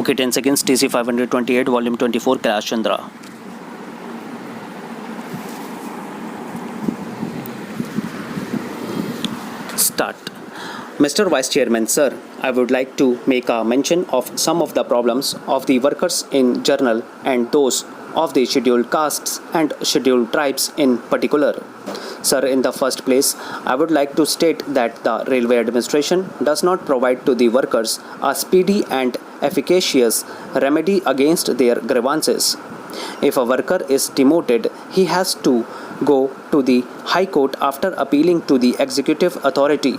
Okay, 10 seconds. TC 528, volume 24, Kailash Chandra. Start. Mr. Vice Chairman, sir, I would like to make a mention of some of the problems of the workers in general and those of the scheduled castes and scheduled tribes in particular. Sir, in the first place, I would like to state that the Railway Administration does not provide to the workers a speedy and efficacious remedy against their grievances. If a worker is demoted, he has to go to the High Court after appealing to the executive authority.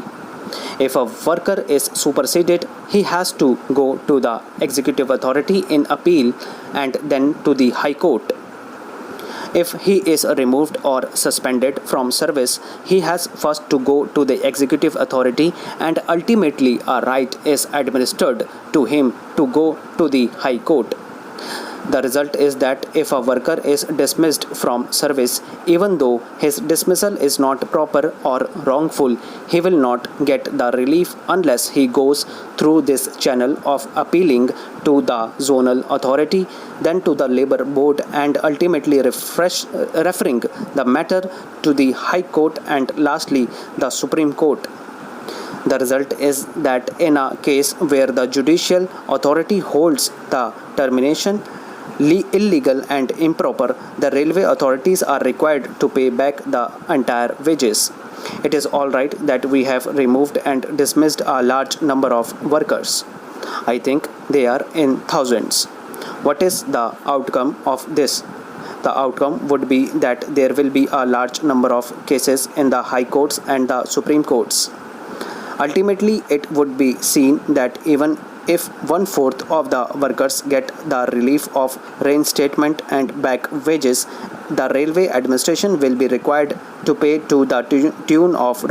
If a worker is superseded, he has to go to the executive authority in appeal and then to the High Court. If he is removed or suspended from service, he has first to go to the executive authority and ultimately a right is administered to him to go to the High Court. The result is that if a worker is dismissed from service, even though his dismissal is not proper or wrongful, he will not get the relief unless he goes through this channel of appealing to the zonal authority, then to the labor board, and ultimately referring the matter to the High Court and lastly the Supreme Court. The result is that in a case where the judicial authority holds the termination illegal and improper, the railway authorities are required to pay back the entire wages. It is all right that we have removed and dismissed a large number of workers. I think they are in thousands. What is the outcome of this? The outcome would be that there will be a large number of cases in the high courts and the Supreme Courts. Ultimately, it would be seen that even if 1/4 of the workers get the relief of reinstatement and back wages, the railway administration will be required to pay to the tune of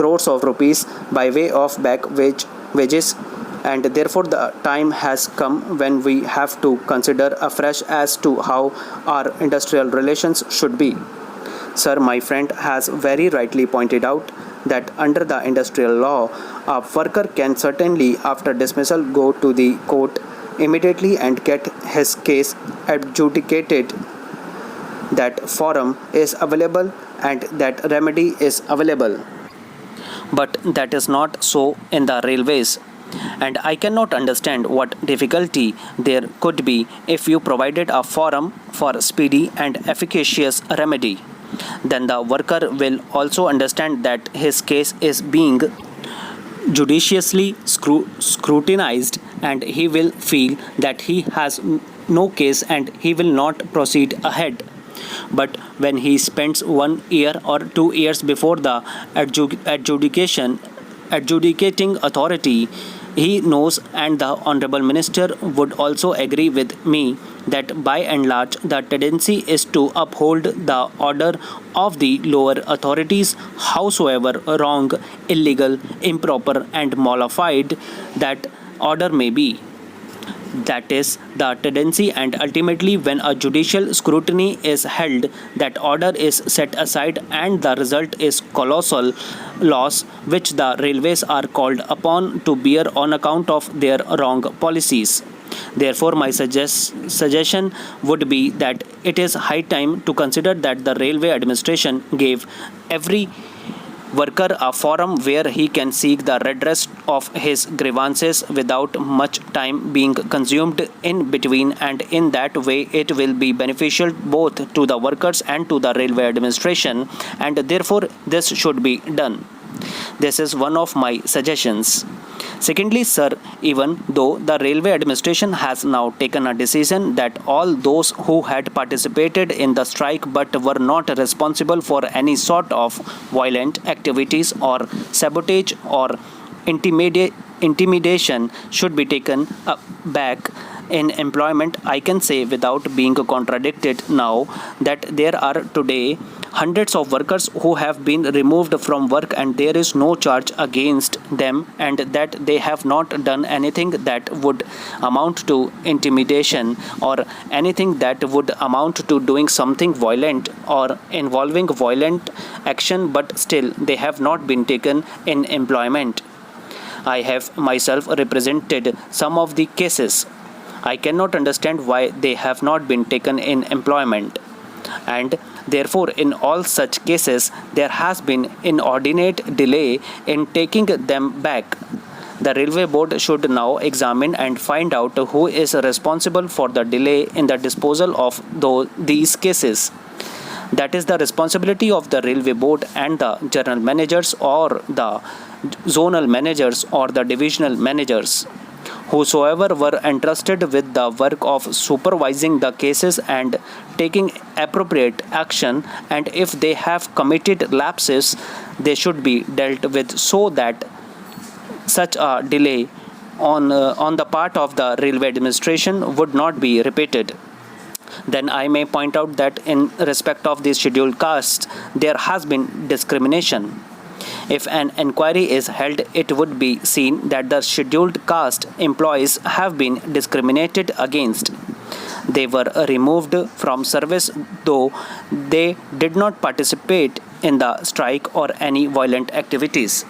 crores of rupees by way of back wages, and therefore the time has come when we have to consider afresh as to how our industrial relations should be. Sir, my friend has very rightly pointed out that under the industrial law, a worker can certainly after dismissal go to the court immediately and get his case adjudicated. That forum is available and that remedy is available. But that is not so in the railways. And I cannot understand what difficulty there could be if you provided a forum for speedy and efficacious remedy. Then the worker will also understand that his case is being judiciously scrutinized, and he will feel that he has no case and he will not proceed ahead. But when he spends 1 year or 2 years before the adjudicating authority, he knows, and the Honorable Minister would also agree with me, that by and large the tendency is to uphold the order of the lower authorities, howsoever wrong, illegal, improper and mollified that order may be. That is the tendency, and ultimately when a judicial scrutiny is held, that order is set aside and the result is colossal loss which the railways are called upon to bear on account of their wrong policies. Therefore, my suggestion would be that it is high time to consider that the railway administration gave every worker a forum where he can seek the redress of his grievances without much time being consumed in between, and in that way it will be beneficial both to the workers and to the railway administration, and therefore this should be done. This is one of my suggestions. Secondly, sir, even though the railway administration has now taken a decision that all those who had participated in the strike but were not responsible for any sort of violent activities or sabotage or intimidation should be taken back in employment, I can say without being contradicted now that there are today hundreds of workers who have been removed from work and there is no charge against them, and that they have not done anything that would amount to intimidation or anything that would amount to doing something violent or involving violent action, but still they have not been taken in employment. I have myself represented some of the cases. I cannot understand why they have not been taken in employment. And therefore, in all such cases, there has been inordinate delay in taking them back. The Railway Board should now examine and find out who is responsible for the delay in the disposal of these cases. That is the responsibility of the Railway Board and the general managers or the zonal managers or the divisional managers, whosoever were entrusted with the work of supervising the cases and taking appropriate action, and if they have committed lapses, they should be dealt with so that such a delay on the part of the railway administration would not be repeated. Then I may point out that in respect of these scheduled castes, there has been discrimination. If an inquiry is held, it would be seen that the scheduled caste employees have been discriminated against. They were removed from service though they did not participate in the strike or any violent activities.